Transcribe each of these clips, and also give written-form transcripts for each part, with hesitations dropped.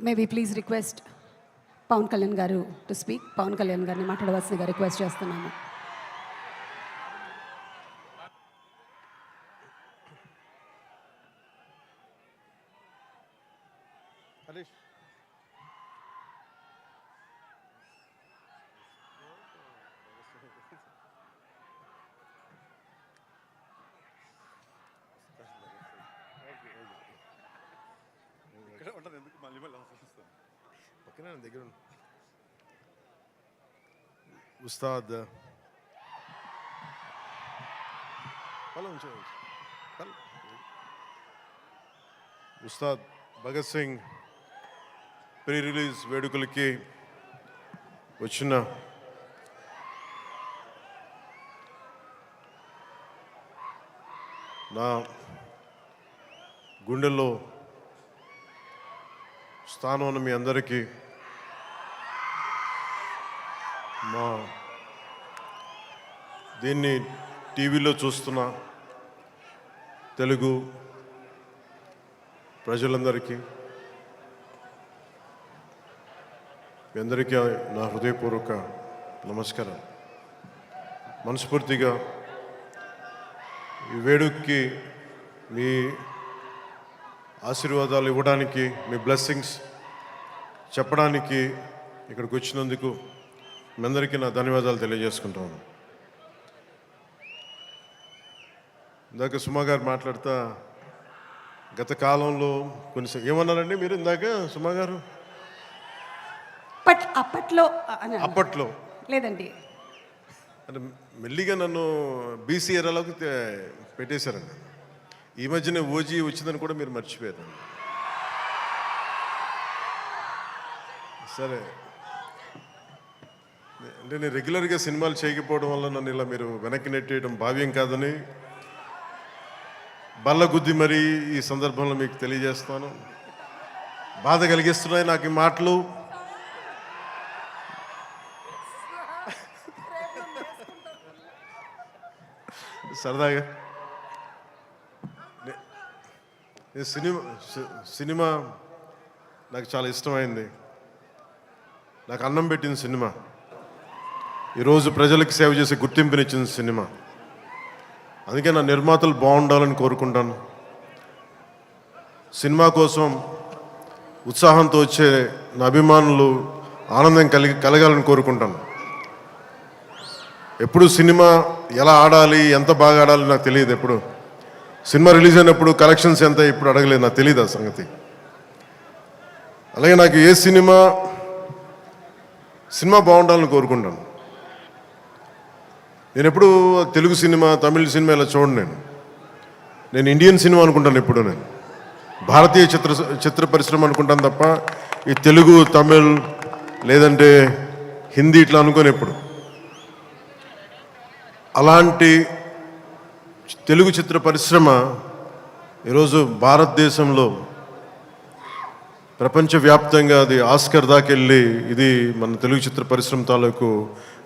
May we please request Pavan Kalyan garu to speak. Pawan Kalyan గారిని మాట్లాడవలసిందిగా request చేస్తున్నాము. దగ్గర ఉస్తాద్ ఉస్తాద్ భగత్ సింగ్ ప్రీ రిలీజ్ వేడుకలకి వచ్చిన నా గుండెల్లో స్థానం ఉన్న మీ అందరికీ, మా దీన్ని టీవీలో చూస్తున్న తెలుగు ప్రజలందరికీ, మీ అందరికీ నా హృదయపూర్వక నమస్కారం. మనస్ఫూర్తిగా ఈ వేడుకకి మీ ఆశీర్వాదాలు ఇవ్వడానికి, మీ బ్లెస్సింగ్స్ చెప్పడానికి ఇక్కడికి వచ్చినందుకు మీ అందరికీ నా ధన్యవాదాలు తెలియజేసుకుంటాను. ఇందాక సుమా గారు మాట్లాడుతా గత కాలంలో కొన్ని ఏమన్నారండి మీరు ఇందాక సుమా గారు? అప్పట్లో లేదండి, అంటే మెల్లిగా నన్ను బీసీ ఏరాలోకి పెట్టేశారండి. ఈ మధ్యనే ఓజీ వచ్చిందని కూడా మీరు మర్చిపోయారు. సరే, అంటే నేను రెగ్యులర్గా సినిమాలు చేయకపోవడం వల్ల నన్ను ఇలా మీరు వెనక్కి నెట్టేయడం భావ్యం కాదని బల్లగుద్ది మరీ ఈ సందర్భంలో మీకు తెలియజేస్తాను. బాధ కలిగిస్తున్నాయి నాకు ఈ మాటలు. సరదాగా సినిమా నాకు చాలా ఇష్టమైంది. నాకు అన్నం పెట్టిన సినిమా, ఈరోజు ప్రజలకు సేవ చేసే గుర్తింపునిచ్చిన సినిమా. అందుకే నా నిర్మాతలు బాగుండాలని కోరుకుంటాను. సినిమా కోసం ఉత్సాహంతో వచ్చే నా అభిమానులు ఆనందం కలగాలని కోరుకుంటాను. ఎప్పుడు సినిమా ఎలా ఆడాలి, ఎంత బాగా ఆడాలి నాకు తెలియదు. ఎప్పుడు సినిమా రిలీజ్ అయినప్పుడు కలెక్షన్స్ ఎంత ఇప్పుడు అడగలేదు, నాకు తెలియదు ఆ సంగతి. అలాగే నాకు ఏ సినిమా బాగుండాలని కోరుకుంటాను. నేను ఎప్పుడు తెలుగు సినిమా, తమిళ సినిమా ఇలా చూడండి. నేను ఇండియన్ సినిమా అనుకుంటాను. ఎప్పుడు నేను భారతీయ చిత్ర పరిశ్రమ అనుకుంటాను తప్ప ఈ తెలుగు, తమిళ్ లేదంటే హిందీ ఇట్లా అనుకోని ఎప్పుడు. అలాంటి తెలుగు చిత్ర పరిశ్రమ ఈరోజు భారతదేశంలో ప్రపంచవ్యాప్తంగా అది ఆస్కర్ దాకా వెళ్ళి, ఇది మన తెలుగు చిత్ర పరిశ్రమ తాలూకు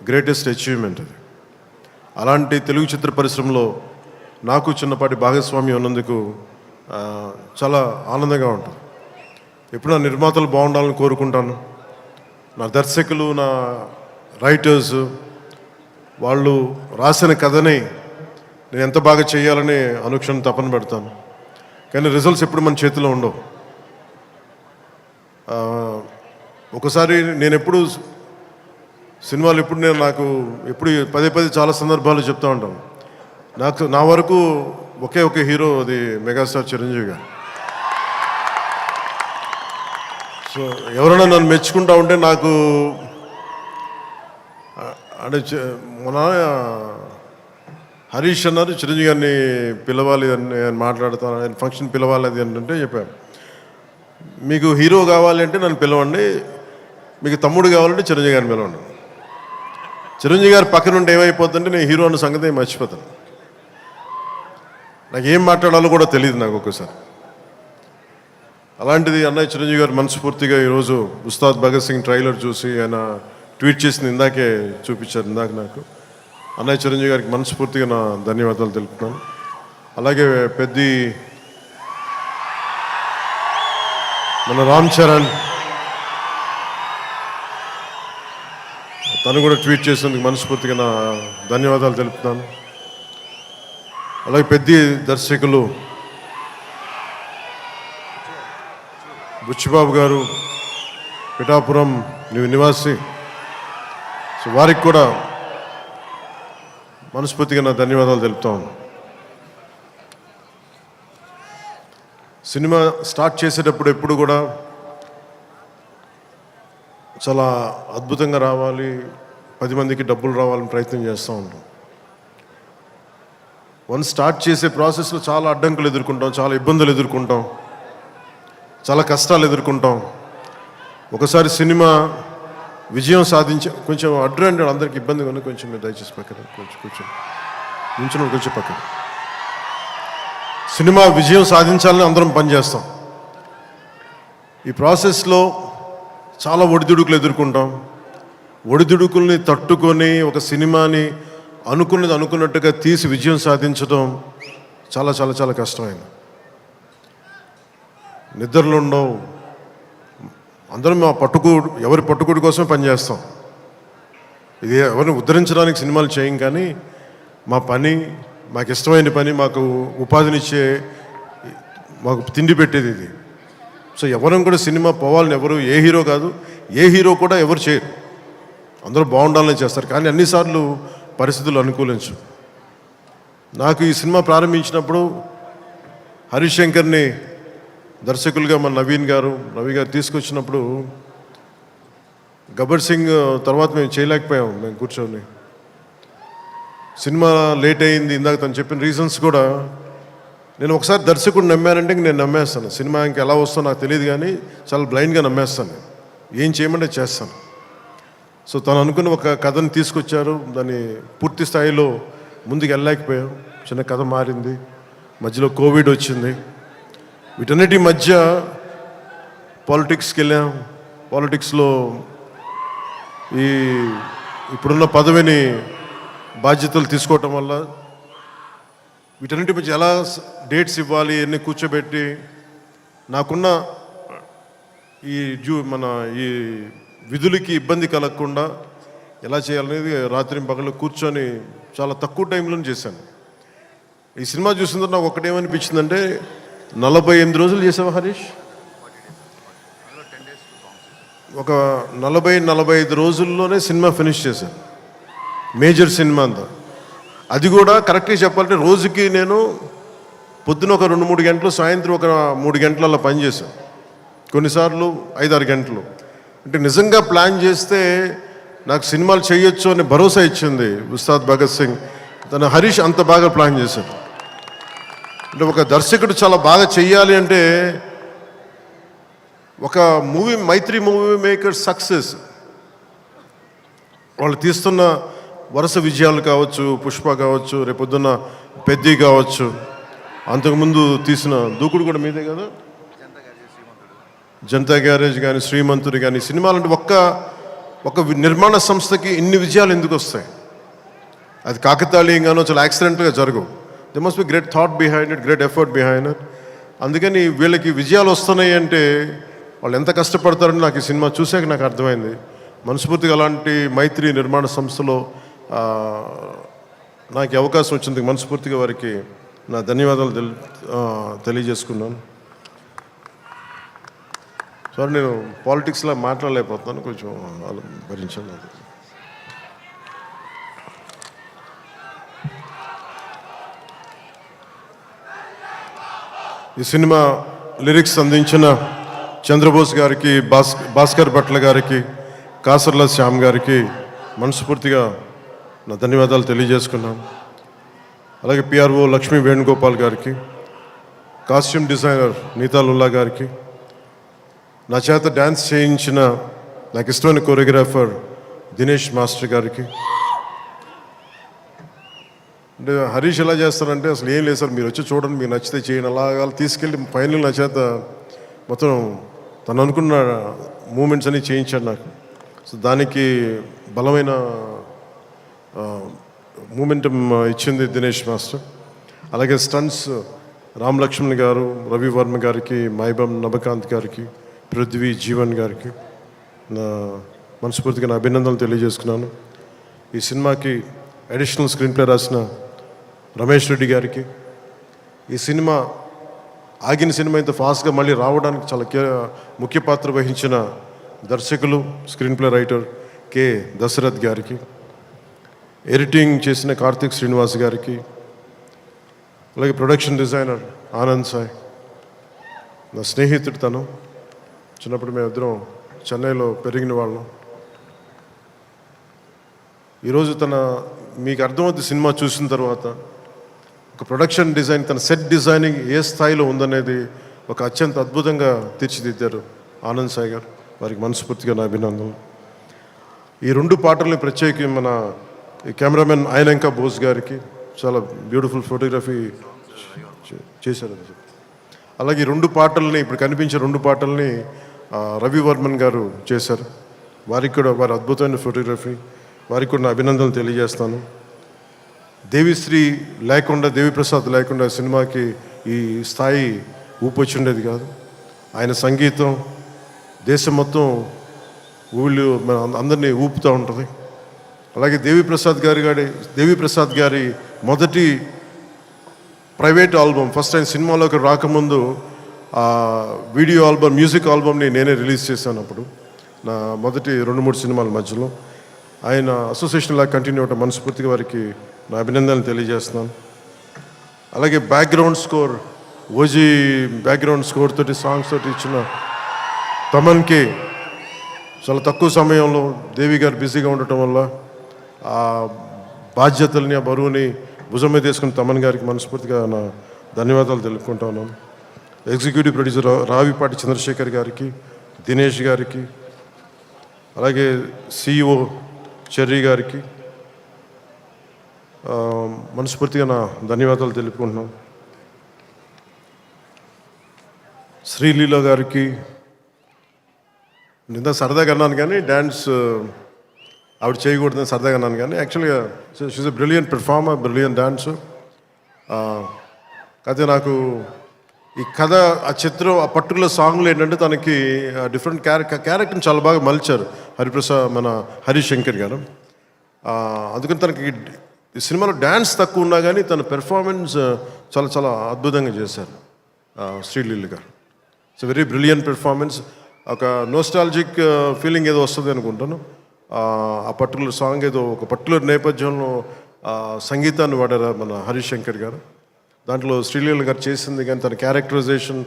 గ్రేటెస్ట్ అచీవ్మెంట్ అది. అలాంటి తెలుగు చిత్ర పరిశ్రమలో నాకు చిన్నపాటి భాగస్వామ్యం ఉన్నందుకు చాలా ఆనందంగా ఉంటుంది. ఎప్పుడు నా నిర్మాతలు బాగుండాలని కోరుకుంటాను. నా దర్శకులు, నా రైటర్స్, వాళ్ళు రాసిన కథని నేను ఎంత బాగా చేయాలని అనుక్షణం తపన పెడతాను. కానీ రిజల్ట్స్ ఎప్పుడు మన చేతిలో ఉండవు. ఒకసారి నేను ఎప్పుడు సినిమాలు నాకు పదే చాలా సందర్భాలు చెప్తూ ఉంటాను. నా వరకు ఒకే హీరో, అది మెగాస్టార్ చిరంజీవి గారు. సో ఎవరైనా నన్ను మెచ్చుకుంటా ఉంటే నాకు అంటే మన హరీష్ అన్నారు చిరంజీవి గారిని పిలవాలి అని నేను మాట్లాడతాను, ఆయన ఫంక్షన్ పిలవాలి అది అంటే చెప్పాను. మీకు హీరో కావాలి అంటే నన్ను పిలవండి, మీకు తమ్ముడు కావాలంటే చిరంజీవి గారిని పిలవండి. చిరంజీవి గారి పక్కన ఉంటే ఏమైపోతుందంటే నేను హీరో అన్న సంగతి మర్చిపోతాను. నాకు ఏం మాట్లాడాలో కూడా తెలియదు నాకు ఒక్కసారి. అలాంటిది అన్నయ్య చిరంజీవి గారు మనస్ఫూర్తిగా ఈరోజు ఉస్తాద్ భగత్ సింగ్ ట్రైలర్ చూసి ఆయన ట్వీట్ చేసింది ఇందాకే చూపించారు. ఇందాక నాకు అన్నయ్య చిరంజీవి గారికి మనస్ఫూర్తిగా నా ధన్యవాదాలు తెలుపుతున్నాను. అలాగే మన రామ్ చరణ్ తను కూడా ట్వీట్ చేసినందుకు మనస్ఫూర్తిగా నా ధన్యవాదాలు తెలుపుతున్నాను. అలాగే పెద్ద దర్శకులు బుచ్చిబాబు గారు, పిఠాపురం నివాసి, సో వారికి కూడా మనస్ఫూర్తిగా నా ధన్యవాదాలు తెలుపుతాను. సినిమా స్టార్ట్ చేసేటప్పుడు ఎప్పుడు కూడా చాలా అద్భుతంగా రావాలి, 10 మందికి డబ్బులు రావాలని ప్రయత్నం చేస్తూ ఉంటాం. వన్ స్టార్ట్ చేసే ప్రాసెస్లో చాలా అడ్డంకులు ఎదుర్కొంటాం, చాలా ఇబ్బందులు ఎదుర్కొంటాం, చాలా కష్టాలు ఎదుర్కొంటాం. ఒకసారి సినిమా విజయం సాధించే కొంచెం అడ్డు అందరికి ఇబ్బందిగా ఉంది, కొంచెం మీరు దయచేసి పక్కన కొంచెం కొంచెం పక్కన. సినిమా విజయం సాధించాలని అందరం పనిచేస్తాం. ఈ ప్రాసెస్లో చాలా ఒడిదుడుకులు ఎదుర్కొంటాం. ఒడిదుడుకుల్ని తట్టుకొని ఒక సినిమాని అనుకున్నట్టుగా తీసి విజయం సాధించడం చాలా చాలా చాలా కష్టమైంది. నిద్రలు ఉండవు. అందరం ఎవరి పట్టుకుడి కోసమే పనిచేస్తాం. ఇది ఎవరిని ఉద్ధరించడానికి సినిమాలు చేయం, కానీ మా పని, మాకు ఇష్టమైన పని, మాకు ఉపాధినిచ్చే, మాకు తిండి పెట్టేది ఇది. సో ఎవరం కూడా సినిమా పోవాలని ఎవరు, ఏ హీరో కాదు, ఏ హీరో కూడా ఎవరు చేయరు. అందరూ బాగుండాలని చేస్తారు, కానీ అన్నిసార్లు పరిస్థితులు అనుకూలించు. నాకు ఈ సినిమా ప్రారంభించినప్పుడు హరీష్ శంకర్ని దర్శకులుగా మన నవీ గారు తీసుకొచ్చినప్పుడు గబ్బర్ సింగ్ తర్వాత మేము చేయలేకపోయాం. మేము కూర్చొని సినిమా లేట్ అయింది. ఇందాక తను చెప్పిన రీజన్స్ కూడా నేను ఒకసారి దర్శకుడు నమ్మానంటే నేను నమ్మేస్తాను. సినిమా ఇంకా ఎలా వస్తుందో నాకు తెలియదు, కానీ చాలా బ్లైండ్గా నమ్మేస్తాను. ఏం చేయమంటే చేస్తాను. సో తను అనుకున్న ఒక కథను తీసుకొచ్చారు. దాన్ని పూర్తి స్థాయిలో ముందుకు వెళ్ళలేకపోయాం. చిన్న కథ మారింది, మధ్యలో కోవిడ్ వచ్చింది. వీటన్నిటి మధ్య పాలిటిక్స్కి వెళ్ళాం. పాలిటిక్స్లో ఇప్పుడున్న పదవిని బాధ్యతలు తీసుకోవటం వల్ల వీటన్నిటి మధ్య ఎలా డేట్స్ ఇవ్వాలి, ఎన్ని కూర్చోబెట్టి నాకున్న ఈ విధులకి ఇబ్బంది కలగకుండా ఎలా చేయాలనేది రాత్రి పగలు కూర్చొని చాలా తక్కువ టైంలో చేశాను. ఈ సినిమా చూసిన తర్వాత నాకు ఒకటేమనిపించిందంటే, 48 రోజులు చేసావా హరీష్? ఒక 40-45 రోజుల్లోనే సినిమా ఫినిష్ చేశాను. మేజర్ సినిమా అంతా. అది కూడా కరెక్ట్గా చెప్పాలంటే రోజుకి నేను పొద్దున ఒక 2-3 గంటలు, సాయంత్రం ఒక 3 గంటలు అలా పనిచేశాను. కొన్నిసార్లు 5-6 గంటలు. అంటే నిజంగా ప్లాన్ చేస్తే నాకు సినిమాలు చేయొచ్చు అని భరోసా ఇచ్చింది ఉస్తాద్ భగత్ సింగ్. తన హరీష్ అంత బాగా ప్లాన్ చేశాడు. అంటే ఒక దర్శకుడు చాలా బాగా చెయ్యాలి అంటే ఒక మైత్రి మూవీ మేకర్ సక్సెస్, వాళ్ళు తీస్తున్న వరుస విజయాలు కావచ్చు, పుష్ప కావచ్చు, రేపొద్దున్న పెద్ది కావచ్చు, అంతకుముందు తీసిన దూకుడు కూడా మీదే కదా, జనతా గ్యారేజ్ కానీ, శ్రీమంతుడు కానీ, సినిమాలంటే ఒక నిర్మాణ సంస్థకి ఇన్ని విజయాలు ఎందుకు వస్తాయి? అది కాకతాళీయంగానో చాలా యాక్సిడెంట్గా జరగవు. They must be great thought behind it, great effort behind it. అందుకని వీళ్ళకి విజయాలు వస్తున్నాయి అంటే వాళ్ళు ఎంత కష్టపడతారని నాకు ఈ సినిమా చూసాక నాకు అర్థమైంది. మనస్ఫూర్తిగా అలాంటి మైత్రి నిర్మాణ సంస్థలో నాకు అవకాశం వచ్చినందుకు మనస్ఫూర్తిగా వారికి నా ధన్యవాదాలు తెలియజేసుకున్నాను. సార్, నేను పాలిటిక్స్లో మాట్లాడలేకపోతున్నాను, కొంచెం భరించాను. ఈ సినిమా లిరిక్స్ అందించిన చంద్రబోస్ గారికి, భాస్కర్ భట్ల గారికి, కాసర్ల శ్యామ్ గారికి మనస్ఫూర్తిగా నా ధన్యవాదాలు తెలియజేసుకున్నాను. అలాగే పిఆర్ఓ లక్ష్మీ వేణుగోపాల్ గారికి, కాస్ట్యూమ్ డిజైనర్ నీతాలుల్లా గారికి, నా చేత డ్యాన్స్ చేయించిన నాకు ఇష్టమైన కొరియోగ్రాఫర్ దినేష్ మాస్టర్ గారికి. అంటే హరీష్ ఎలా చేస్తారంటే అసలు ఏం లేదు సార్, మీరు వచ్చి చూడండి, మీకు నచ్చితే చేయండి, అలాగా తీసుకెళ్ళి ఫైనల్ నా చేత మొత్తం తను అనుకున్న మూమెంట్స్ అన్నీ చేయించాడు నాకు. సో దానికి బలమైన మూమెంటం ఇచ్చింది దినేష్ మాస్టర్. అలాగే స్టంట్స్ రామ్ లక్ష్మణ్ గారు, రవి వర్మ గారికి, మైబమ్ నబకాంత్ గారికి, పృథ్వీ జీవన్ గారికి నా మనస్ఫూర్తిగా నా అభినందనలు తెలియజేసుకున్నాను. ఈ సినిమాకి అడిషనల్ స్క్రీన్ ప్లే రాసిన రమేష్ రెడ్డి గారికి, ఈ సినిమా ఆగిన సినిమా ఇంత ఫాస్ట్గా మళ్ళీ రావడానికి చాలా ముఖ్య పాత్ర వహించిన దర్శకులు, screen play writer K Dashrath గారికి, ఎడిటింగ్ చేసిన కార్తిక్ శ్రీనివాస్ గారికి, అలాగే ప్రొడక్షన్ డిజైనర్ ఆనంద్ సాయ్, నా స్నేహితుడు తను. చిన్నప్పుడు మేమిద్దరం చెన్నైలో పెరిగిన వాళ్ళం. ఈరోజు మీకు అర్థమవుతుంది సినిమా చూసిన తర్వాత ఒక ప్రొడక్షన్ డిజైన్, తన సెట్ డిజైనింగ్ ఏ స్థాయిలో ఉందనేది ఒక అత్యంత అద్భుతంగా తీర్చిదిద్దారు ఆనంద్ సాయి గారు. వారికి మనస్ఫూర్తిగా నా అభినందనలు. ఈ 2 పాటల్ని ప్రత్యేకి మన కెమెరామెన్ ఆయనంక బోస్ గారికి చాలా బ్యూటిఫుల్ ఫోటోగ్రఫీ చేశారు. అలాగే ఈ 2 పాటల్ని, ఇప్పుడు కనిపించే 2 పాటల్ని రవి వర్మన్ గారు చేశారు. వారికి కూడా వారి అద్భుతమైన ఫోటోగ్రఫీ, వారికి కూడా నా అభినందనలు తెలియజేస్తాను. దేవిశ్రీ లేకుండా, దేవిప్రసాద్ లేకుండా సినిమాకి ఈ స్థాయి ఊపొచ్చుండేది కాదు. ఆయన సంగీతం దేశం మొత్తం మన అందరినీ ఊపుతూ ఉంటుంది. అలాగే దేవిప్రసాద్ గారి మొదటి ప్రైవేట్ ఆల్బమ్, ఫస్ట్ ఆయన సినిమాలోకి రాకముందు వీడియో ఆల్బమ్, మ్యూజిక్ ఆల్బమ్ని నేనే రిలీజ్ చేశాను. అప్పుడు నా మొదటి 2-3 సినిమాల మధ్యలో ఆయన అసోసియేషన్ లాగా కంటిన్యూ అవటం మనస్ఫూర్తిగా వారికి నా అభినందనలు తెలియజేస్తున్నాను. అలాగే background score, OG background score తోటి, సాంగ్స్ తోటి ఇచ్చిన తమన్కి చాలా తక్కువ సమయంలో దేవి గారు బిజీగా ఉండటం వల్ల ఆ బాధ్యతల్ని, ఆ బరువుని భుజం మీద తీసుకుని తమన్ గారికి మనస్ఫూర్తిగా నా ధన్యవాదాలు తెలుపుకుంటా ఉన్నాను. ఎగ్జిక్యూటివ్ ప్రొడ్యూసర్ రావిపాటి చంద్రశేఖర్ గారికి, దినేష్ గారికి, అలాగే సిఇఓ చెర్రీ గారికి మనస్ఫూర్తిగా నా ధన్యవాదాలు తెలుపుకుంటున్నాను. శ్రీలీల గారికి నిన్న సరదాగా అన్నాను, కానీ డ్యాన్స్ ఆవిడ చేయకూడదని సరదాగా అన్నాను, కానీ యాక్చువల్గా she's a brilliant performer, brilliant dancer. కాకపోతే నాకు ఈ కథ, ఆ చిత్రం, ఆ పర్టికులర్ సాంగ్లో ఏంటంటే తనకి డిఫరెంట్ క్యారెక్టర్ని చాలా బాగా మలిచారు మన హరీష్ శంకర్ గారు. అందుకని తనకి ఈ సినిమాలో డ్యాన్స్ తక్కువ ఉన్నా కానీ తన పెర్ఫార్మెన్స్ చాలా చాలా అద్భుతంగా చేశారు శ్రీలీల గారు. It's very brilliant performance. ఒక నోస్టాలజిక్ ఫీలింగ్ ఏదో వస్తుంది అనుకుంటాను. ఆ పర్టికులర్ సాంగ్ ఏదో ఒక పర్టికులర్ నేపథ్యంలో సంగీతాన్ని వాడారు మన హరీష్ శంకర్ గారు. దాంట్లో శ్రీలీల గారు చేసింది కానీ తన క్యారెక్టరైజేషన్,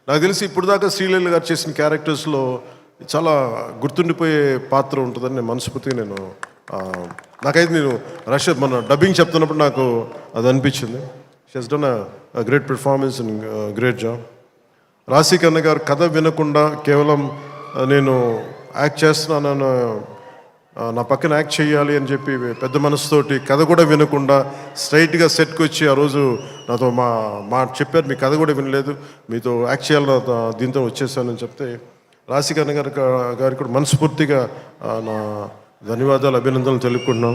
నాకు తెలిసి ఇప్పుడు దాకా శ్రీలీల గారు చేసిన క్యారెక్టర్స్లో చాలా గుర్తుండిపోయే పాత్ర ఉంటుందని నేను మనస్ఫూర్తిగా నాకైతే నేను మన డబ్బింగ్ చెప్తున్నప్పుడు నాకు అది అనిపించింది. She has done a great performance and great job. Raashi Khanna గారు కథ వినకుండా కేవలం నేను యాక్ట్ చేస్తున్నాను, నా పక్కన యాక్ట్ చేయాలి అని చెప్పి పెద్ద మనసుతోటి కథ కూడా వినకుండా స్ట్రైట్గా సెట్కి వచ్చి ఆ రోజు నాతో చెప్పారు, మీ కథ కూడా వినలేదు, మీతో యాక్ట్ చేయాలని దీంతో వచ్చేసానని చెప్తే రాశికన్న గారికి కూడా మనస్ఫూర్తిగా నా ధన్యవాదాలు, అభినందనలు తెలుపుకుంటున్నాం.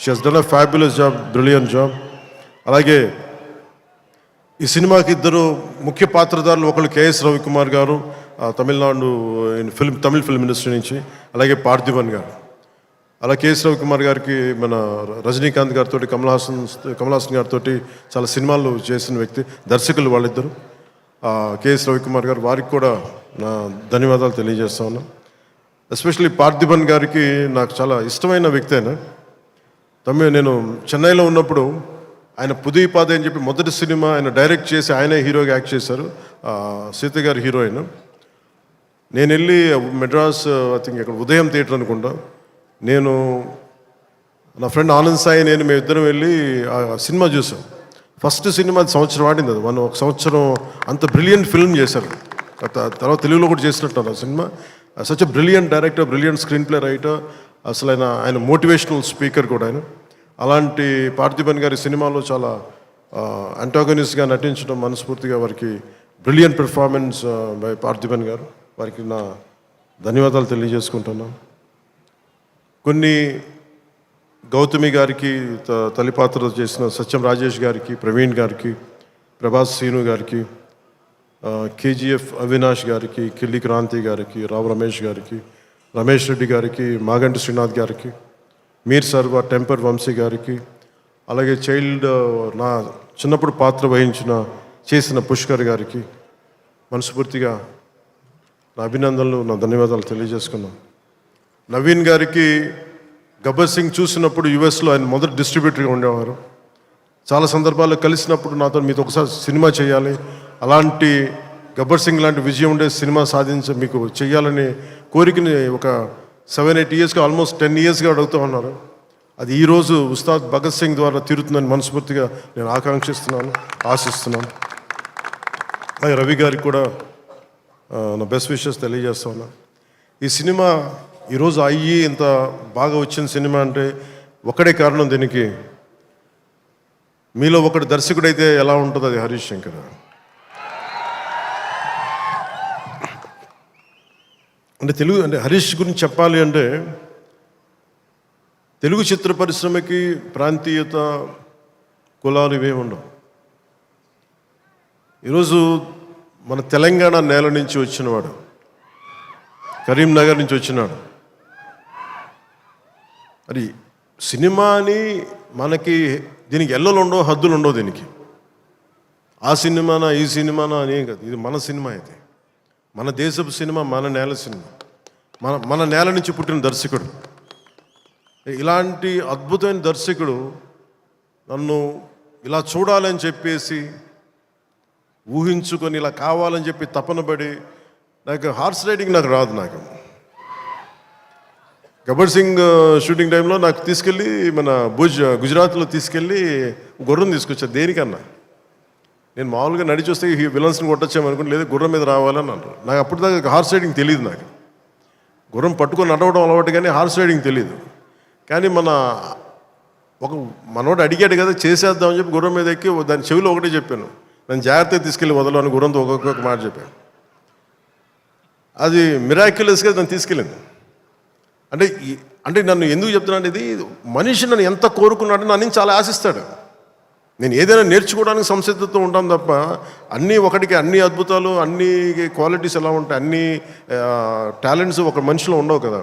She has done a fabulous job, brilliant job. అలాగే ఈ సినిమాకి 2 ముఖ్య పాత్రధారులు, ఒకళ్ళు కేఎస్ రవికుమార్ గారు తమిళనాడు తమిళ ఫిల్మ్ ఇండస్ట్రీ నుంచి, అలాగే పార్థిబన్ గారు. అలా కేఎస్ రవికుమార్ గారికి మన రజనీకాంత్ గారితో, కమల్ హాసన్ గారితో చాలా సినిమాలు చేసిన వ్యక్తి, దర్శకులు వాళ్ళిద్దరు. కేఎస్ రవికుమార్ గారు, వారికి కూడా నా ధన్యవాదాలు తెలియజేస్తా ఉన్నాను. ఎస్పెషల్లీ పార్థిబన్ గారికి నాకు చాలా ఇష్టమైన వ్యక్తి. నేను చెన్నైలో ఉన్నప్పుడు ఆయన పుదీపాదే అని చెప్పి మొదటి సినిమా ఆయన డైరెక్ట్ చేసి ఆయనే హీరోగా యాక్ట్ చేశారు, సీత గారి హీరోయిన్. నేను వెళ్ళి మెడ్రాస్, ఐ థింక్ ఇక్కడ ఉదయం థియేటర్ అనుకుంటా, నేను నా ఫ్రెండ్ ఆనంద్ సాయి మేమిద్దరం వెళ్ళి ఆ సినిమా చూసాం. ఫస్ట్ సినిమా సంవత్సరం ఆడింది, అది ఒక సంవత్సరం అంత బ్రిలియంట్ ఫిల్మ్ చేశారు. తర్వాత తెలుగులో కూడా చేసినట్టున్నారు ఆ cinema. Such a brilliant director, brilliant screen play writer, అసలు ఆయన మోటివేషనల్ స్పీకర్ కూడా ఆయన. అలాంటి పార్థిబన్ గారి సినిమాలో చాలా అంటాగనిస్ట్గా నటించడం మనస్ఫూర్తిగా వారికి బ్రిలియంట్ పెర్ఫార్మెన్స్ బై పార్థిబన్ గారు, వారికి నా ధన్యవాదాలు తెలియజేసుకుంటున్నాను. కొన్ని గౌతమి గారికి తల్లిపాత్ర చేసిన సత్యం రాజేష్ గారికి, ప్రవీణ్ గారికి, ప్రభాస్ సీను గారికి, కేజీఎఫ్ అవినాష్ గారికి, కిల్లి క్రాంతి గారికి, రావు రమేష్ గారికి, రమేష్ రెడ్డి గారికి, మాగంటి శ్రీనాథ్ గారికి, మీర్ సర్వ టెంపర్ వంశీ గారికి, అలాగే నా చిన్నప్పుడు పాత్ర చేసిన పుష్కర్ గారికి మనస్ఫూర్తిగా నా అభినందనలు, నా ధన్యవాదాలు తెలియజేసుకున్నాను. నవీన్ గారికి గబ్బర్ సింగ్ చూసినప్పుడు యుఎస్లో ఆయన మొదటి డిస్ట్రిబ్యూటర్గా ఉండేవారు. చాలా సందర్భాల్లో కలిసినప్పుడు నాతో మీతో ఒకసారి సినిమా చేయాలి, అలాంటి గబ్బర్ సింగ్ లాంటి విజయం ఉండే సినిమా మీకు చేయాలని కోరికని ఒక 7-8 ఇయర్స్గా, ఆల్మోస్ట్ 10 ఇయర్స్గా అడుగుతూ ఉన్నారు. అది ఈరోజు ఉస్తాద్ భగత్ సింగ్ ద్వారా తీరుతుందని మనస్ఫూర్తిగా నేను ఆకాంక్షిస్తున్నాను, ఆశిస్తున్నాను. అలాగే రవి గారికి కూడా నా బెస్ట్ విషెస్ తెలియజేస్తా ఉన్నా. ఈ సినిమా ఈరోజు అయ్యి ఇంత బాగా వచ్చిన సినిమా అంటే ఒకటే కారణం. దీనికి మీలో ఒకటి దర్శకుడైతే ఎలా ఉంటుందో అది హరీష్ శంకర్. అంటే హరీష్ గురించి చెప్పాలి అంటే తెలుగు చిత్ర పరిశ్రమకి ప్రాంతీయత, కులాలు ఇవేమి ఉండవు. ఈరోజు మన తెలంగాణ నేల నుంచి వచ్చినవాడు, కరీంనగర్ నుంచి వచ్చినాడు. మరి సినిమాని మనకి దీనికి ఎల్లలు ఉండవు, హద్దులు ఉండవు. దీనికి ఆ సినిమానా ఈ సినిమానా అనేం కాదు. ఇది మన సినిమా, ఇది మన దేశపు సినిమా, మన నేల సినిమా, మన నేల నుంచి పుట్టిన దర్శకుడు. ఇలాంటి అద్భుతమైన దర్శకుడు నన్ను ఇలా చూడాలని చెప్పేసి ఊహించుకొని ఇలా కావాలని చెప్పి తపన పడి, నాకు హార్స్ రైడింగ్ నాకు రాదు. నాకు గబ్బర్ సింగ్ షూటింగ్ టైంలో నాకు తీసుకెళ్ళి మన గుజరాత్లో తీసుకెళ్ళి గుర్రం తీసుకొచ్చారు. దేనికన్నా నేను మామూలుగా నడిచి వస్తే ఈ విలన్స్ని కొట్టొచ్చామనుకుని, లేదు గుర్రం మీద రావాలని అంటారు. నాకు అప్పుడు దాకా హార్స్ రైడింగ్ తెలియదు. నాకు గుర్రం పట్టుకొని నడవడం అలవాటు, కానీ హార్స్ రైడింగ్ తెలియదు. కానీ మనోడు అడిగాడు కదా, చేసేద్దామని చెప్పి గుర్రం మీద ఎక్కి దాని చెవిలో ఒకటే చెప్పాను, నన్ను జాగ్రత్తగా తీసుకెళ్ళి వదలని గుర్రంతో ఒక్కొక్క మాట చెప్పాను. అది మిరాక్యులస్గా నన్ను తీసుకెళ్ళింది. అంటే నన్ను ఎందుకు చెప్తున్నా అంటే, ఇది మనిషి నన్ను ఎంత కోరుకున్నాడో నా నుంచి చాలా ఆశిస్తాడు. నేను ఏదైనా నేర్చుకోవడానికి సంసిద్ధతో ఉంటాను తప్ప, అన్నీ ఒకటికి అన్ని అద్భుతాలు, అన్ని క్వాలిటీస్ ఎలా ఉంటాయి, అన్ని టాలెంట్స్ ఒక మనిషిలో ఉండవు కదా.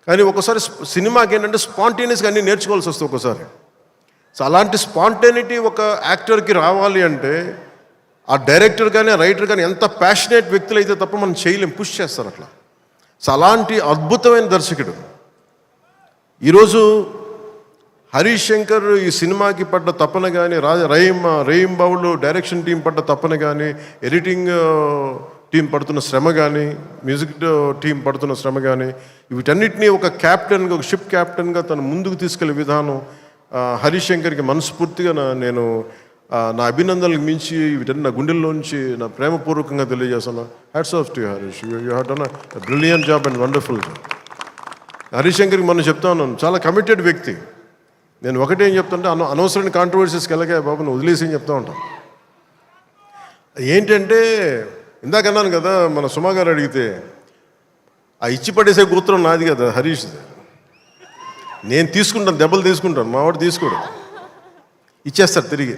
కానీ ఒకసారి సినిమాకి ఏంటంటే స్పాంటేనియస్గా అన్నీ నేర్చుకోవాల్సి వస్తుంది ఒక్కోసారి. సో అలాంటి స్పాంటేనిటీ ఒక యాక్టర్కి రావాలి అంటే ఆ డైరెక్టర్ కానీ, రైటర్ కానీ ఎంత ప్యాషనేట్ వ్యక్తులు అయితే తప్ప మనం చేయలేం, పుష్ చేస్తారు అట్లా. సో అలాంటి అద్భుతమైన దర్శకుడు. ఈరోజు హరీష్ శంకర్ ఈ సినిమాకి పడ్డ తపన కానీ, రహీం బాబులు డైరెక్షన్ టీం పడ్డ తపన కానీ, ఎడిటింగ్ టీం పడుతున్న శ్రమ కానీ, మ్యూజిక్ టీం పడుతున్న శ్రమ కానీ, వీటన్నిటినీ ఒక క్యాప్టెన్గా, ఒక షిప్ క్యాప్టెన్గా తను ముందుకు తీసుకెళ్లే విధానం హరీష్ శంకర్కి మనస్ఫూర్తిగా నేను నా అభినందనలకు మించి వీటన్ని నా గుండెల్లోంచి నా ప్రేమపూర్వకంగా తెలియజేస్తాను. Hats off to Harish, you have done a brilliant job and wonderful job. Harish శంకర్కి మనం చెప్తా ఉన్నాను, చాలా కమిటెడ్ వ్యక్తి. నేను ఒకటేం చెప్తుంటే, అనవసరమైన కాంట్రవర్సీస్కి వెళ్ళగా బాబు నువ్వు వదిలేసి అని చెప్తా ఉంటాను. ఏంటంటే ఇందాక అన్నాను కదా, మన సుమా గారు అడిగితే ఆ ఇచ్చి పడేసే గోత్రం నాది కదా హరీష్. నేను తీసుకుంటాను, దెబ్బలు తీసుకుంటాను, మా వాడు తీసుకోడు, ఇచ్చేస్తాడు తిరిగి.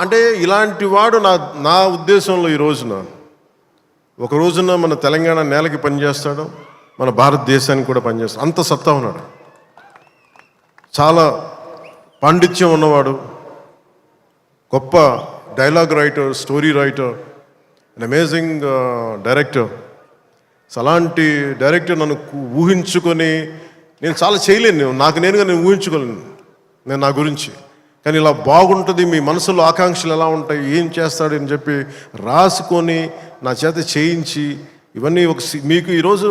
అంటే ఇలాంటి వాడు నా ఉద్దేశంలో ఈ రోజున ఒక రోజున మన తెలంగాణ నేలకి పనిచేస్తాడు, మన భారతదేశానికి కూడా పనిచేస్తాడు. అంత సత్తా ఉన్నాడు, చాలా పాండిత్యం ఉన్నవాడు, గొప్ప dialogue writer, story writer, and amazing director. అలాంటి డైరెక్టర్ నన్ను ఊహించుకొని నేను చాలా చేయలేను, నాకు నేనుగా నేను ఊహించుకోలేను నేను నా గురించి. కానీ ఇలా బాగుంటుంది, మీ మనసులో ఆకాంక్షలు ఎలా ఉంటాయి, ఏం చేస్తాడు అని చెప్పి రాసుకొని నా చేత చేయించి ఇవన్నీ మీకు ఈరోజు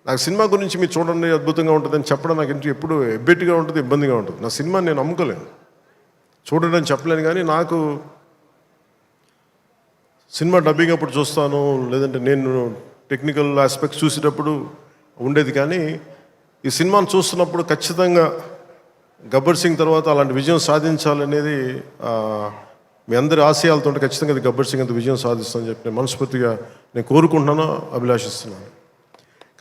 నాకు సినిమా గురించి మీరు చూడండి అద్భుతంగా ఉంటుందని చెప్పడం నాకు ఎప్పుడు ఎబ్బెట్టిగా ఉంటుంది, ఇబ్బందిగా ఉంటుంది. నా సినిమా నేను నమ్ముకోలేను, చూడడం చెప్పలేను. కానీ నాకు సినిమా డబ్బింగ్ అప్పుడు చూస్తాను, లేదంటే నేను టెక్నికల్ ఆస్పెక్ట్స్ చూసేటప్పుడు ఉండేది. కానీ ఈ సినిమాను చూస్తున్నప్పుడు ఖచ్చితంగా గబ్బర్ సింగ్ తర్వాత అలాంటి విజయం సాధించాలనేది మీ అందరి ఆశయాలతో ఖచ్చితంగా ఇది గబ్బర్ సింగ్ అంత విజయం సాధిస్తానని చెప్పి నేను మనస్ఫూర్తిగా నేను కోరుకుంటున్నాను, అభిలాషిస్తున్నాను.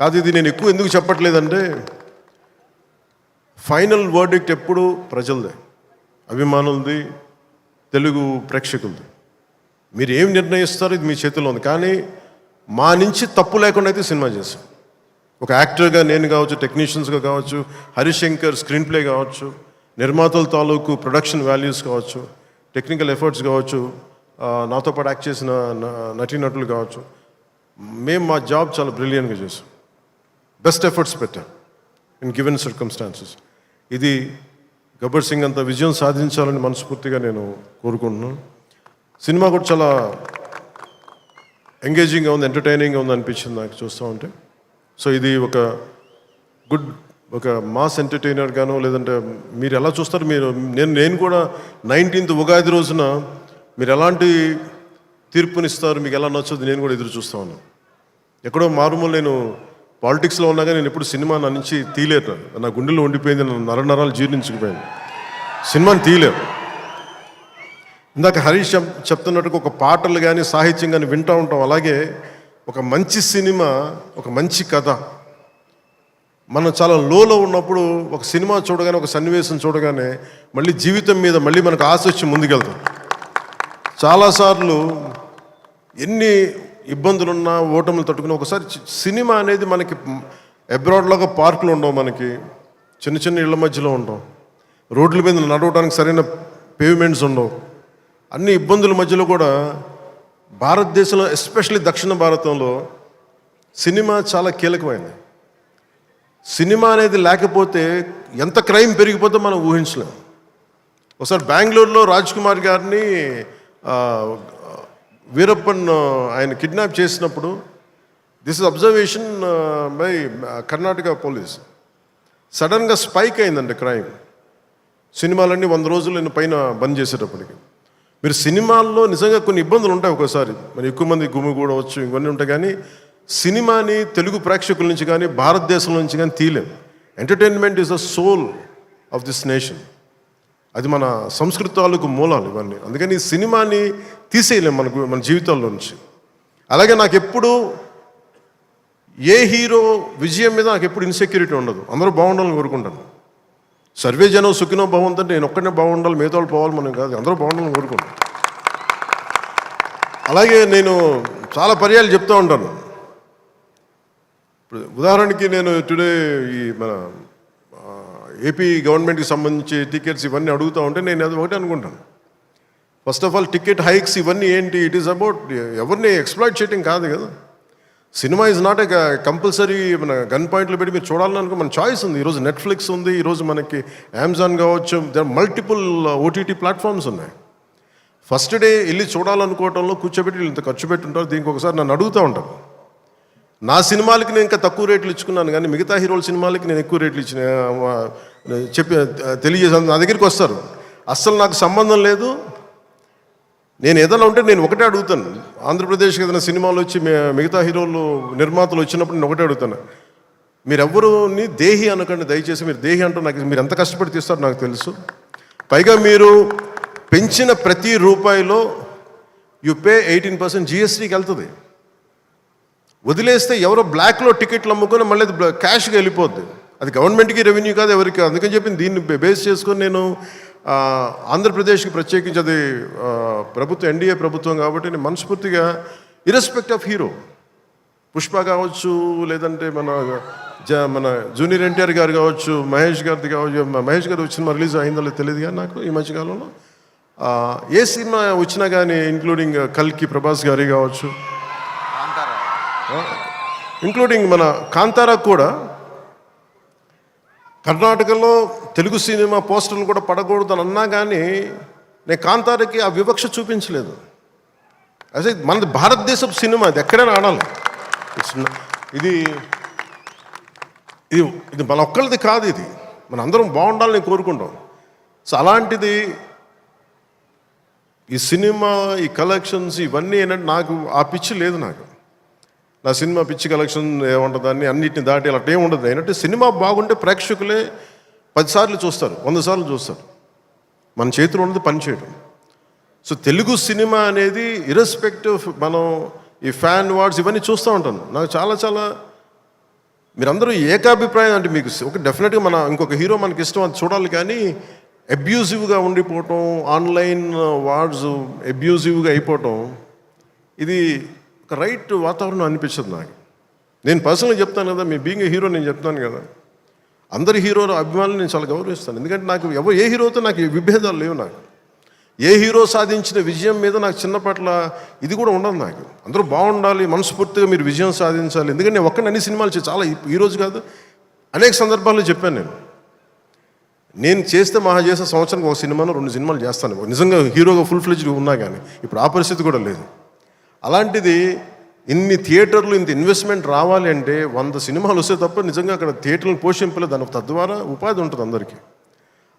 కాదు ఇది నేను ఎక్కువ ఎందుకు చెప్పట్లేదంటే, ఫైనల్ వర్డిక్ట్ ఎప్పుడు ప్రజలదే, అభిమానులది, తెలుగు ప్రేక్షకులది. మీరు ఏం నిర్ణయిస్తారో ఇది మీ చేతిలో ఉంది. కానీ మా నుంచి తప్పు లేకుండా అయితే సినిమా చేశాం. ఒక యాక్టర్గా నేను కావచ్చు, టెక్నీషియన్స్గా కావచ్చు, హరిశంకర్ స్క్రీన్ ప్లే కావచ్చు, నిర్మాతల తాలూకు ప్రొడక్షన్ వాల్యూస్ కావచ్చు, టెక్నికల్ ఎఫర్ట్స్ కావచ్చు, నాతో పాటు యాక్ట్ చేసిన నటీనటులు కావచ్చు, మేము మా జాబ్ చాలా బ్రిలియంట్గా చేసాం. బెస్ట్ ఎఫర్ట్స్ పెట్టాం ఇన్ గివెన్ సర్కమ్స్టాన్సెస్. ఇది గబ్బర్ సింగ్ అంత విజయం సాధించాలని మనస్ఫూర్తిగా నేను కోరుకుంటున్నాను. సినిమా కూడా చాలా ఎంగేజింగ్గా ఉంది, ఎంటర్టైనింగ్గా ఉంది అనిపించింది నాకు చూస్తూ ఉంటే. సో ఇది ఒక మాస్ ఎంటర్టైనర్ గాను, లేదంటే మీరు ఎలా చూస్తారు, నేను కూడా 19th ఉగాది రోజున మీరు ఎలాంటి తీర్పునిస్తారు, మీకు ఎలా నచ్చదు నేను కూడా ఎదురు చూస్తూ ఉన్నాను. ఎక్కడో మారుమూల నేను పాలిటిక్స్లో ఉన్నా కానీ నేను ఎప్పుడు సినిమా నా నుంచి తీయలేను. నా గుండెలో ఉండిపోయింది, నరాలు జీర్ణించుకుపోయింది, సినిమాని తీయలేము. ఇందాక హరీష్ చెప్తున్నట్టుగా ఒక పాటలు కానీ సాహిత్యం కానీ వింటూ ఉంటాం. అలాగే ఒక మంచి సినిమా, ఒక మంచి కథ, మనం చాలా లోలో ఉన్నప్పుడు ఒక సినిమా చూడగానే, ఒక సన్నివేశం చూడగానే మళ్ళీ జీవితం మీద మళ్ళీ మనకు ఆశ వచ్చి ముందుకెళ్తాం. చాలాసార్లు ఎన్ని ఇబ్బందులున్నా, ఓటములు తట్టుకుని ఒకసారి సినిమా అనేది మనకి అబ్రాడ్లాగా పార్కులు ఉండవు, మనకి చిన్న చిన్న ఇళ్ల మధ్యలో ఉండవు, రోడ్ల మీద నడవడానికి సరైన పేవ్మెంట్స్ ఉండవు. అన్ని ఇబ్బందుల మధ్యలో కూడా భారతదేశంలో, ఎస్పెషల్లీ దక్షిణ భారతంలో సినిమా చాలా కీలకమైనది. సినిమా అనేది లేకపోతే ఎంత క్రైమ్ పెరిగిపోతే మనం ఊహించలేం. ఒకసారి బెంగళూరులో రాజ్ కుమార్ గారిని వీరప్పన్ ఆయన కిడ్నాప్ చేసినప్పుడు, this is observation by Karnataka police, సడన్గా స్పైక్ అయిందండి క్రైమ్. సినిమాలన్నీ 100 రోజులు పైన బంద్ చేసేటప్పటికి. మీరు సినిమాల్లో నిజంగా కొన్ని ఇబ్బందులు ఉంటాయి, ఒక్కోసారి మరి ఎక్కువ మంది గుమిగూడవచ్చు, ఇవన్నీ ఉంటాయి. కానీ సినిమాని తెలుగు ప్రేక్షకుల నుంచి కానీ, భారతదేశం నుంచి కానీ తీయలేం. Entertainment is the soul of this nation. అది మన సంస్కృతాలకు మూలాలు ఇవన్నీ. అందుకని ఈ సినిమాని తీసేయలేం మన జీవితాల్లో నుంచి. అలాగే నాకు ఎప్పుడు ఏ హీరో విజయం మీద నాకు ఎప్పుడు ఇన్సెక్యూరిటీ ఉండదు. అందరూ బాగుండాలని కోరుకుంటాను. సర్వే జనం సుఖినో బాగుందంటే నేను ఒక్కనే బాగుండాలి, మిగతా వాళ్ళు పోవాలి మనం కాదు, అందరూ బాగుండాలని కోరుకుంటాను. అలాగే నేను చాలా పర్యాలు చెప్తూ ఉంటాను. ఉదాహరణకి నేను టుడే ఈ మన ఏపీ గవర్నమెంట్కి సంబంధించి టికెట్స్ ఇవన్నీ అడుగుతూ ఉంటే నేను అది ఒకటే అనుకుంటాను. First of all ticket hikes ఇవన్నీ ఏంటి, ఇట్ ఈస్ అబౌట్ ఎవరిని ఎక్స్ప్లాయిట్ చేయడం కాదు కదా. Cinema is not a compulsory మన గన్ పాయింట్లు పెట్టి మీరు చూడాలనుకో మన చాయిస్ ఉంది. ఈరోజు నెట్ఫ్లిక్స్ ఉంది, ఈరోజు మనకి అమెజాన్ కావచ్చు, దర్ మల్టిపుల్ ఓటీటీ ప్లాట్ఫామ్స్ ఉన్నాయి. ఫస్ట్ డే వెళ్ళి చూడాలనుకోవటంలో కూర్చోబెట్టి ఇంత ఖర్చు పెట్టుంటారు. దీనికి ఒకసారి నన్ను అడుగుతూ ఉంటాను. నా సినిమాలకి నేను ఇంకా తక్కువ రేట్లు ఇచ్చుకున్నాను, కానీ మిగతా హీరోల సినిమాలకి నేను ఎక్కువ రేట్లు ఇచ్చిన తెలియజేసాను. నా దగ్గరికి వస్తారు, అస్సలు నాకు సంబంధం లేదు, నేను ఏదైనా ఉంటే నేను ఒకటే అడుగుతాను. ఆంధ్రప్రదేశ్కి ఏదైనా సినిమాలు వచ్చి మిగతా హీరోలు నిర్మాతలు వచ్చినప్పుడు నేను ఒకటే అడుగుతాను, మీరెవ్వరూని దేహి అనకండి దయచేసి. మీరు దేహి అంటూ నాకు మీరు ఎంత కష్టపడి తీస్తారో నాకు తెలుసు. పైగా మీరు పెంచిన ప్రతి రూపాయిలో యు పే 18% జిఎస్టీకి వెళ్తుంది. వదిలేస్తే ఎవరో బ్లాక్లో టికెట్లు అమ్ముకొని మళ్ళీ అది క్యాష్గా వెళ్ళిపోద్ది. అది గవర్నమెంట్కి రెవెన్యూ కాదు, ఎవరికి. అందుకని చెప్పి దీన్ని బేస్ చేసుకొని నేను ఆంధ్రప్రదేశ్కి ప్రత్యేకించి, అది ప్రభుత్వం ఎన్డీఏ ప్రభుత్వం కాబట్టి నేను మనస్ఫూర్తిగా ఇర్రెస్పెక్ట్ ఆఫ్ హీరో, పుష్ప కావచ్చు, లేదంటే మన జూనియర్ ఎన్టీఆర్ గారు కావచ్చు, మహేష్ గారిది కావచ్చు. మహేష్ గారు సినిమా రిలీజ్ అయిందో లేదో తెలియదు కానీ నాకు ఈ మధ్యకాలంలో ఏ సినిమా వచ్చినా కానీ, ఇంక్లూడింగ్ కల్కి ప్రభాస్ గారి కావచ్చు, ఇంక్లూడింగ్ మన కాంతారా కూడా, కర్ణాటకలో తెలుగు సినిమా పోస్టర్లు కూడా పడకూడదు అని అన్నా కానీ నేను కాంతారాకి ఆ వివక్ష చూపించలేదు. అదే మనది భారతదేశపు సినిమా, అది ఎక్కడైనా ఆడాలి. ఇది ఇది ఇది మన ఒక్కరిది కాదు, ఇది మన అందరం బాగుండాలని కోరుకుంటాం. సో అలాంటిది ఈ సినిమా, ఈ కలెక్షన్స్ ఇవన్నీ ఏంటంటే నాకు ఆ పిచ్చి లేదు. నాకు నా సినిమా పిచ్చి కలెక్షన్ ఏముంటుంది, దాన్ని అన్నిటిని దాటి అలా ఏమి ఉండదు. ఏంటంటే సినిమా బాగుంటే ప్రేక్షకులే 10 సార్లు చూస్తారు, 100 సార్లు చూస్తారు. మన చేతిలో ఉన్నది పని చేయడం. సో తెలుగు సినిమా అనేది ఇర్రెస్పెక్టివ్, మనం ఈ ఫ్యాన్ వార్డ్స్ ఇవన్నీ చూస్తూ ఉంటాను. నాకు చాలా మీరందరూ ఏకాభిప్రాయం అంటే మీకు ఒక డెఫినెట్గా ఇంకొక హీరో మనకి ఇష్టం, అది చూడాలి. కానీ అబ్యూజివ్గా ఉండిపోవటం, ఆన్లైన్ వార్డ్స్ అబ్యూజివ్గా అయిపోవటం, ఇది ఒక రైట్ వాతావరణం అనిపించదు నాకు. నేను పర్సనల్గా చెప్తాను కదా, మీ బీయింగ్ ఏ హీరో నేను చెప్తాను కదా, అందరి హీరోల అభిమానులు నేను చాలా గౌరవిస్తాను. ఎందుకంటే నాకు ఏ హీరోతో నాకు విభేదాలు లేవు. నాకు ఏ హీరో సాధించిన విజయం మీద నాకు చిన్నపట్ల ఇది కూడా ఉండదు. నాకు అందరూ బాగుండాలి, మనస్ఫూర్తిగా మీరు విజయం సాధించాలి. ఎందుకంటే నేను ఒక్కడిని అన్ని సినిమాలు చాలా ఈరోజు కాదు, అనేక సందర్భాల్లో చెప్పాను. నేను చేస్తే మహా చేసే సంవత్సరానికి ఒక సినిమాను 2 సినిమాలు చేస్తాను, నిజంగా హీరోగా ఫుల్ ఫ్లెడ్జ్డ్ ఉన్నా. కానీ ఇప్పుడు ఆ పరిస్థితి కూడా లేదు. అలాంటిది ఇన్ని థియేటర్లు ఇంత ఇన్వెస్ట్మెంట్ రావాలి అంటే 100 సినిమాలు వస్తే తప్ప నిజంగా అక్కడ థియేటర్లను పోషింపలేదు. దాని తద్వారా ఉపాధి ఉంటుంది అందరికీ.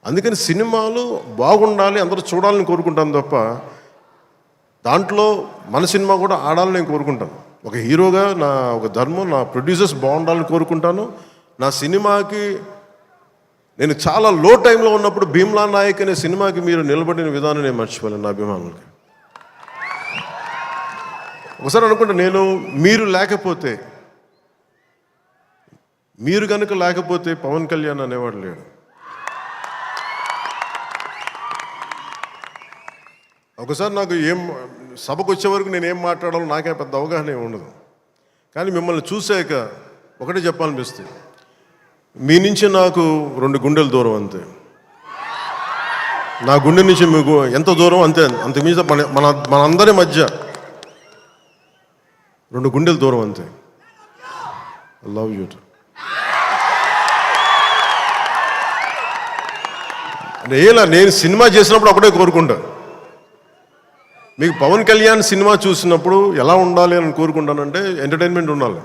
అందుకని సినిమాలు బాగుండాలి, అందరూ చూడాలని కోరుకుంటాను తప్ప దాంట్లో మన సినిమా కూడా ఆడాలని నేను కోరుకుంటాను. ఒక హీరోగా నా ఒక ధర్మం, నా ప్రొడ్యూసర్స్ బాగుండాలని కోరుకుంటాను. నా సినిమాకి నేను చాలా లో టైంలో ఉన్నప్పుడు భీమ్లా నాయక్ అనే సినిమాకి మీరు నిలబడిన విధానం నేను మర్చిపోలేను. నా అభిమానులకి ఒకసారి అనుకుంటా, నేను మీరు కనుక లేకపోతే పవన్ కళ్యాణ్ అనేవాడు లేడు. ఒకసారి నాకు సభకు వచ్చే వరకు నేను ఏం మాట్లాడాలో నాకే పెద్ద అవగాహన ఏమి ఉండదు. కానీ మిమ్మల్ని చూసాక ఒకటే చెప్పాలనిపిస్తుంది, మీ నుంచి నాకు 2 గుండెల దూరం అంతే. నా గుండె నుంచి మీకు ఎంత దూరం అంతే, అంతకుమించి మనందరి మధ్య 2 గుండెల దూరం అంతే. I love you. నేను సినిమా చేసినప్పుడు ఒకటే కోరుకుంటా, మీకు పవన్ కళ్యాణ్ సినిమా చూసినప్పుడు ఎలా ఉండాలి అని కోరుకుంటానంటే ఎంటర్టైన్మెంట్ ఉండాలి.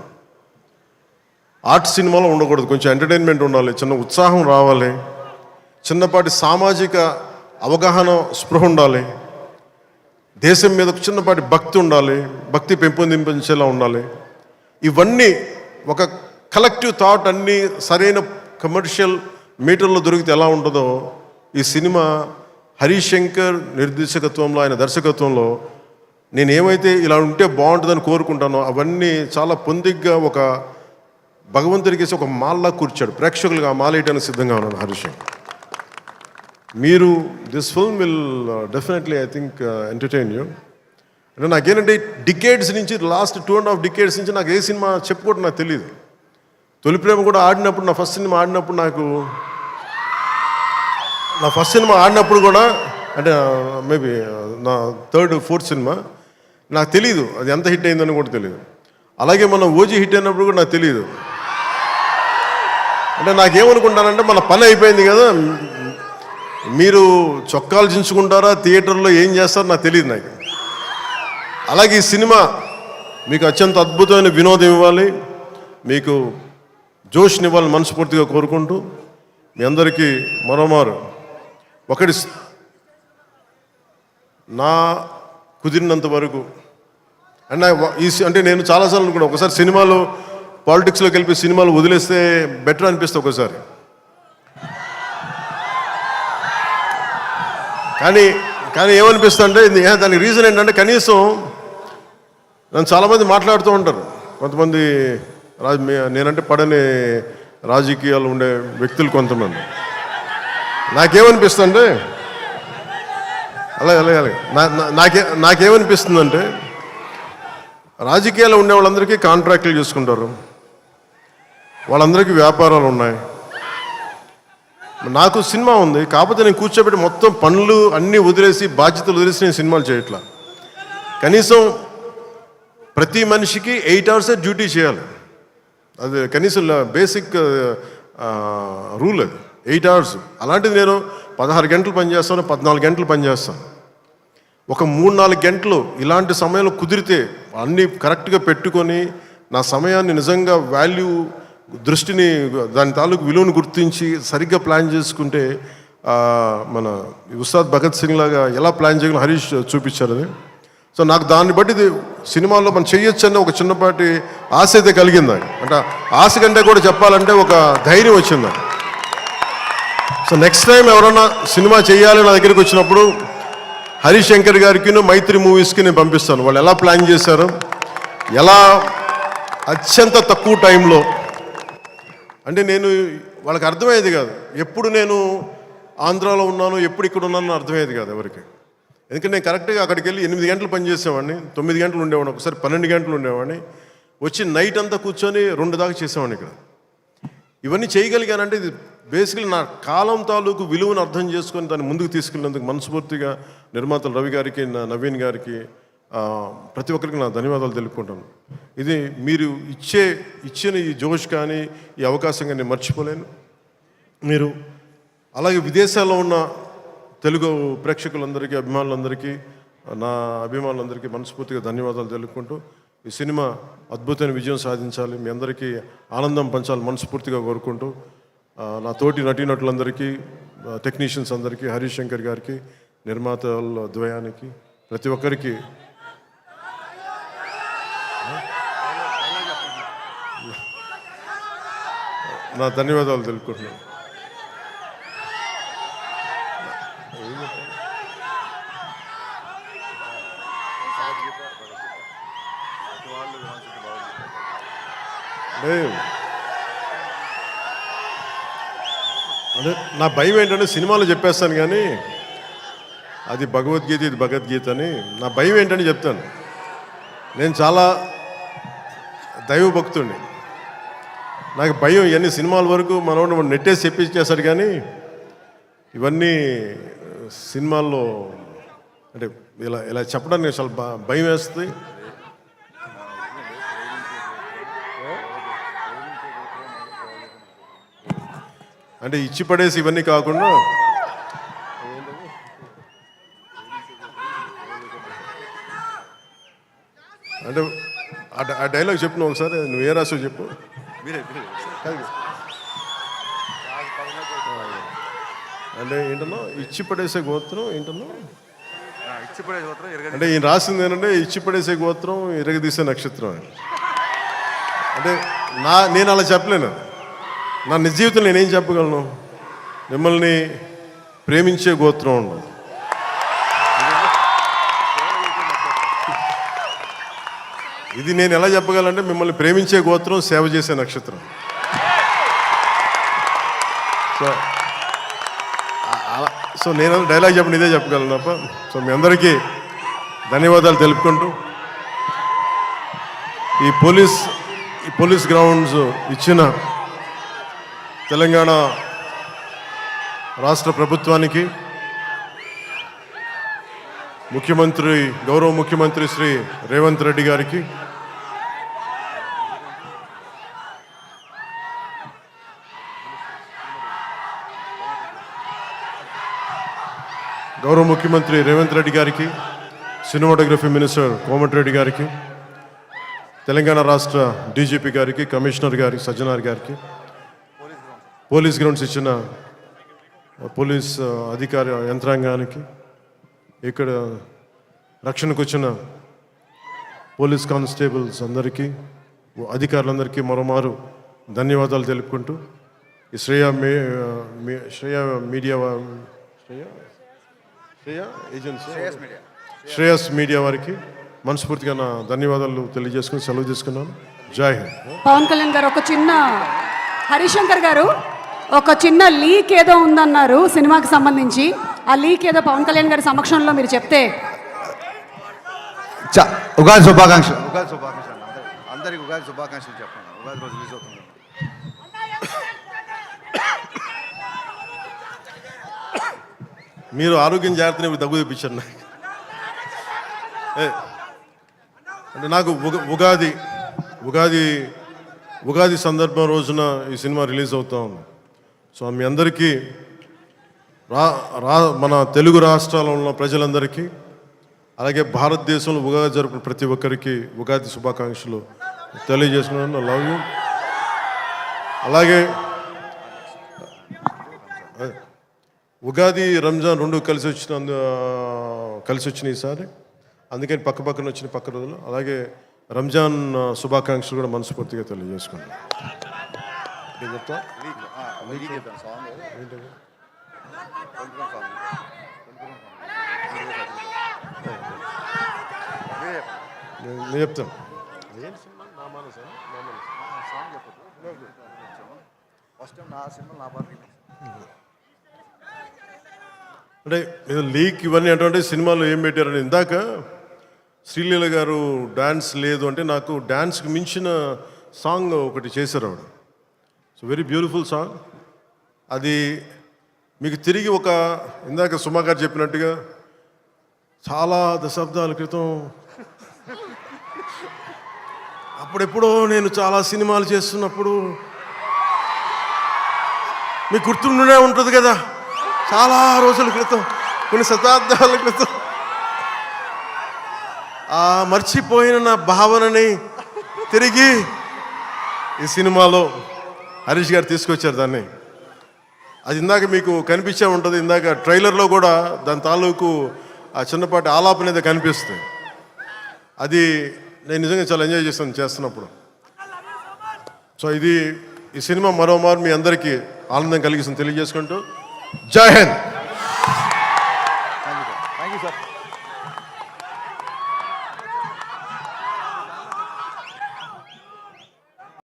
ఆర్ట్ సినిమాలో ఉండకూడదు, కొంచెం ఎంటర్టైన్మెంట్ ఉండాలి, చిన్న ఉత్సాహం రావాలి, చిన్నపాటి సామాజిక అవగాహన స్పృహ ఉండాలి, దేశం మీద చిన్నపాటి భక్తి ఉండాలి, భక్తి పెంపొందించేలా ఉండాలి. ఇవన్నీ ఒక కలెక్టివ్ థాట్ అన్నీ సరైన కమర్షియల్ మీటర్లో దొరికితే ఎలా ఉంటుందో ఈ సినిమా హరీష్ శంకర్ నిర్దేశకత్వంలో, ఆయన దర్శకత్వంలో నేను ఏమైతే ఇలా ఉంటే బాగుంటుందని కోరుకుంటానో అవన్నీ చాలా పొందిగ్గా ఒక భగవంతుడికి ఒక మాల్లా కూర్చాడు. ప్రేక్షకులుగా ఆ మాల వేయడానికి సిద్ధంగా ఉన్నాను హరీష్ శంకర్. మీరు this film will definitely I think entertain you. అంటే నాకేంటంటే డికేడ్స్ నుంచి లాస్ట్ 2.5 డికేడ్స్ నుంచి నాకు ఏ సినిమా చెప్పుకోవడం నాకు తెలియదు. తొలి ప్రేమ కూడా ఆడినప్పుడు, నా ఫస్ట్ సినిమా ఆడినప్పుడు కూడా అంటే మేబీ నా 3rd, 4th సినిమా నాకు తెలియదు అది ఎంత హిట్ అయిందని కూడా తెలియదు. అలాగే మన ఓజీ హిట్ అయినప్పుడు కూడా నాకు తెలియదు. అంటే నాకేమనుకుంటానంటే మన పని అయిపోయింది కదా, మీరు చొక్కాలు చించుకుంటారా, థియేటర్లో ఏం చేస్తారో నాకు తెలియదు. నాకు అలాగే ఈ సినిమా మీకు అత్యంత అద్భుతమైన వినోదం ఇవ్వాలి, మీకు జోష్నివ్వాలని మనస్ఫూర్తిగా కోరుకుంటూ మీ అందరికీ మరోమారు ఒకటి నా కుదిరినంత వరకు అంటే నేను చాలాసార్లు అనుకున్నాను, ఒకసారి సినిమాలో పాలిటిక్స్లోకి వెళ్ళి సినిమాలు వదిలేస్తే బెటర్ అనిపిస్తుంది ఒకసారి. కానీ ఏమనిపిస్తుంది అంటే దానికి రీజన్ ఏంటంటే కనీసం నన్ను చాలామంది మాట్లాడుతూ ఉంటారు, కొంతమంది నేనంటే పడని రాజకీయాలు ఉండే వ్యక్తులు కొంతమంది. నాకేమనిపిస్తుందంటే అలాగే నాకేమనిపిస్తుందంటే రాజకీయాల్లో ఉండే వాళ్ళందరికీ కాంట్రాక్టులు చేసుకుంటారు, వాళ్ళందరికీ వ్యాపారాలు ఉన్నాయి. నాకు సినిమా ఉంది, కాకపోతే నేను కూర్చోబెట్టి మొత్తం పనులు అన్నీ వదిలేసి బాధ్యతలు వదిలేసి నేను సినిమాలు చేయట్లా. కనీసం ప్రతి మనిషికి 8 hours డ్యూటీ చేయాలి, అది కనీసం బేసిక్ రూల్ అది 8 hours. అలాంటిది నేను 16 గంటలు పనిచేస్తాను, 14 గంటలు పనిచేస్తాను. ఒక 3-4 గంటలు ఇలాంటి సమయంలో కుదిరితే అన్నీ కరెక్ట్గా పెట్టుకొని నా సమయాన్ని నిజంగా వాల్యూ దృష్టిని దాని తాలూకు విలువను గుర్తించి సరిగ్గా ప్లాన్ చేసుకుంటే మన ఉస్తాద్ భగత్ సింగ్ లాగా ఎలా ప్లాన్ చేయగలం హరీష్ చూపించారు అది. సో నాకు దాన్ని బట్టి ఇది సినిమాలో మనం చేయొచ్చని ఒక చిన్నపాటి ఆశ అయితే కలిగింది. అంటే ఆశ కంటే కూడా చెప్పాలంటే ఒక ధైర్యం వచ్చింది. సో నెక్స్ట్ టైం ఎవరన్నా సినిమా చేయాలి నా దగ్గరికి వచ్చినప్పుడు హరీష్ శంకర్ గారికి మైత్రి మూవీస్కి నేను పంపిస్తాను. వాళ్ళు ఎలా ప్లాన్ చేశారు, ఎలా అత్యంత తక్కువ టైంలో, అంటే నేను వాళ్ళకి అర్థమయ్యేది కాదు. ఎప్పుడు నేను ఆంధ్రాలో ఉన్నాను, ఎప్పుడు ఇక్కడ ఉన్నాను అర్థమయ్యేది కాదు ఎవరికి. ఎందుకంటే నేను కరెక్ట్గా అక్కడికి వెళ్ళి 8 గంటలు పనిచేసేవాడిని, 9 గంటలు ఉండేవాడిని, ఒకసారి 12 గంటలు ఉండేవాడిని, వచ్చి నైట్ అంతా కూర్చొని 2 దాకా చేసేవాడిని ఇక్కడ. ఇవన్నీ చేయగలిగానంటే ఇది బేసికలీ నా కాలం తాలూకు విలువను అర్థం చేసుకొని దాన్ని ముందుకు తీసుకెళ్ళినందుకు మనస్ఫూర్తిగా నిర్మాతలు రవి గారికి, నవీన్ గారికి, ప్రతి ఒక్కరికి నా ధన్యవాదాలు తెలుపుకుంటాను. ఇది మీరు ఇచ్చిన ఈ జోష్ కానీ ఈ అవకాశం కానీ నేను మర్చిపోలేను. మీరు అలాగే విదేశాల్లో ఉన్న తెలుగు ప్రేక్షకులందరికీ, అభిమానులందరికీ, నా అభిమానులందరికీ మనస్ఫూర్తిగా ధన్యవాదాలు తెలుపుకుంటూ ఈ సినిమా అద్భుతమైన విజయం సాధించాలి, మీ అందరికీ ఆనందం పంచాలి మనస్ఫూర్తిగా కోరుకుంటూ నా తోటి నటీనటులందరికీ, టెక్నీషియన్స్ అందరికీ, హరీష్ శంకర్ గారికి, నిర్మాతల ద్వయానికి, ప్రతి ఒక్కరికి నా ధన్యవాదాలు తెలుపుకుంటున్నాను. అదే నా భయం ఏంటంటే సినిమాలో చెప్పేస్తాను కానీ అది భగవద్గీత, ఇది భగవద్గీత అని. నా భయం ఏంటని చెప్తాను. నేను చాలా దైవభక్తుడిని. నాకు భయం ఇవన్నీ సినిమాల వరకు మనోడు నెట్టేసి చెప్పించేశాడు కానీ ఇవన్నీ సినిమాల్లో అంటే ఇలా ఇలా చెప్పడానికి చాలా భయం వేస్తుంది. అంటే ఇచ్చి పడేసి ఇవన్నీ కాకుండా అంటే ఆ డైలాగ్ చెప్పు నువ్వు ఒకసారి, నువ్వు ఏ రాసో చెప్పు. అంటే ఏంటన్నా ఇచ్చి పడేసే గోత్రం ఏంటన్నా, అంటే ఈయన రాసింది ఏంటంటే ఇచ్చి పడేసే గోత్రం ఇరగదీసే నక్షత్రం అని. అంటే నేను అలా చెప్పలేను. నా నిజ జీవితంలో నేనేం చెప్పగలను? మిమ్మల్ని ప్రేమించే గోత్రం ఉండదు. ఇది నేను ఎలా చెప్పగలంటే మిమ్మల్ని ప్రేమించే గోత్రం, సేవ చేసే నక్షత్రం. సో నేను డైలాగ్ చెప్పండి ఇదే చెప్పగలను తప్ప. సో మీ అందరికీ ధన్యవాదాలు తెలుపుకుంటూ ఈ పోలీస్ గ్రౌండ్స్ ఇచ్చిన తెలంగాణ రాష్ట్ర ప్రభుత్వానికి, గౌరవ ముఖ్యమంత్రి శ్రీ రేవంత్ రెడ్డి గారికి, సినిమాటోగ్రఫీ మినిస్టర్ కోమటిరెడ్డి గారికి, తెలంగాణ రాష్ట్ర డీజీపీ గారికి, కమిషనర్ గారికి, సజ్జనార్ గారికి, పోలీస్ గ్రౌండ్స్ ఇచ్చిన పోలీస్ అధికార యంత్రాంగానికి, ఇక్కడ రక్షణకు వచ్చిన పోలీస్ కానిస్టేబుల్స్ అందరికీ, అధికారులందరికీ మరోమారు ధన్యవాదాలు తెలుపుకుంటూ ఈ శ్రేయస్ మీడియా వారికి మనస్ఫూర్తిగా నా ధన్యవాదాలు తెలియజేసుకుని సెలవు తీసుకున్నాను. జై హింద్. పవన్ కళ్యాణ్ గారు హరీష్ శంకర్ గారు ఒక చిన్న లీక్ ఏదో ఉందన్నారు సినిమాకి సంబంధించి. ఆ లీక్ ఏదో పవన్ కళ్యాణ్ గారి సమక్షంలో మీరు చెప్తే. ఉగాది శుభాకాంక్షలు. అందరికి ఉగాది శుభాకాంక్షలు చెప్పండి. ఉగాది రోజు రిలీజ్ అవుతుంది. మీరు ఆరోగ్యం జాగ్రత్తని దగ్గు తెప్పించారు నాకు. అంటే నాకు ఉగాది సందర్భం రోజున ఈ సినిమా రిలీజ్ అవుతా ఉంది. సో మీ అందరికీ మన తెలుగు రాష్ట్రాల్లో ఉన్న ప్రజలందరికీ, అలాగే భారతదేశంలో ఉగాది జరుపుకున్న ప్రతి ఒక్కరికి ఉగాది శుభాకాంక్షలు తెలియజేస్తున్నాను. Love you. అలాగే ఉగాది, రంజాన్ రెండు కలిసి వచ్చిన ఈసారి, అందుకని పక్కన వచ్చిన పక్క రోజులు. అలాగే రంజాన్ శుభాకాంక్షలు కూడా మనస్ఫూర్తిగా తెలియజేసుకున్నాను. నేను చెప్తాను. అంటే ఇది లీక్ ఇవన్నీ అటువంటి సినిమాలో ఏం పెట్టారని ఇందాక శ్రీలీల గారు డ్యాన్స్ లేదు అంటే నాకు డ్యాన్స్కి మించిన సాంగ్ ఒకటి చేశారు ఆవిడ. So very beautiful song. అది మీకు తిరిగి ఒక ఇందాక సుమా గారు చెప్పినట్టుగా చాలా దశాబ్దాల క్రితం అప్పుడెప్పుడో నేను చాలా సినిమాలు చేస్తున్నప్పుడు మీకు గుర్తుండే ఉంటుంది కదా, చాలా రోజుల క్రితం, కొన్ని శతాబ్దాల క్రితం ఆ మర్చిపోయిన నా భావనని తిరిగి ఈ సినిమాలో హరీష్ గారు తీసుకొచ్చారు దాన్ని. అది ఇందాక మీకు కనిపించే ఉంటుంది, ఇందాక ట్రైలర్లో కూడా దాని తాలూకు ఆ చిన్నపాటి ఆలాపన అనేది కనిపిస్తుంది. అది నేను నిజంగా చాలా ఎంజాయ్ చేస్తున్నప్పుడు. సో ఇది ఈ సినిమా మరోమారు మీ అందరికీ ఆనందం కలిగిస్తుంది తెలియజేసుకుంటూ జై హింద్. Thank you sir.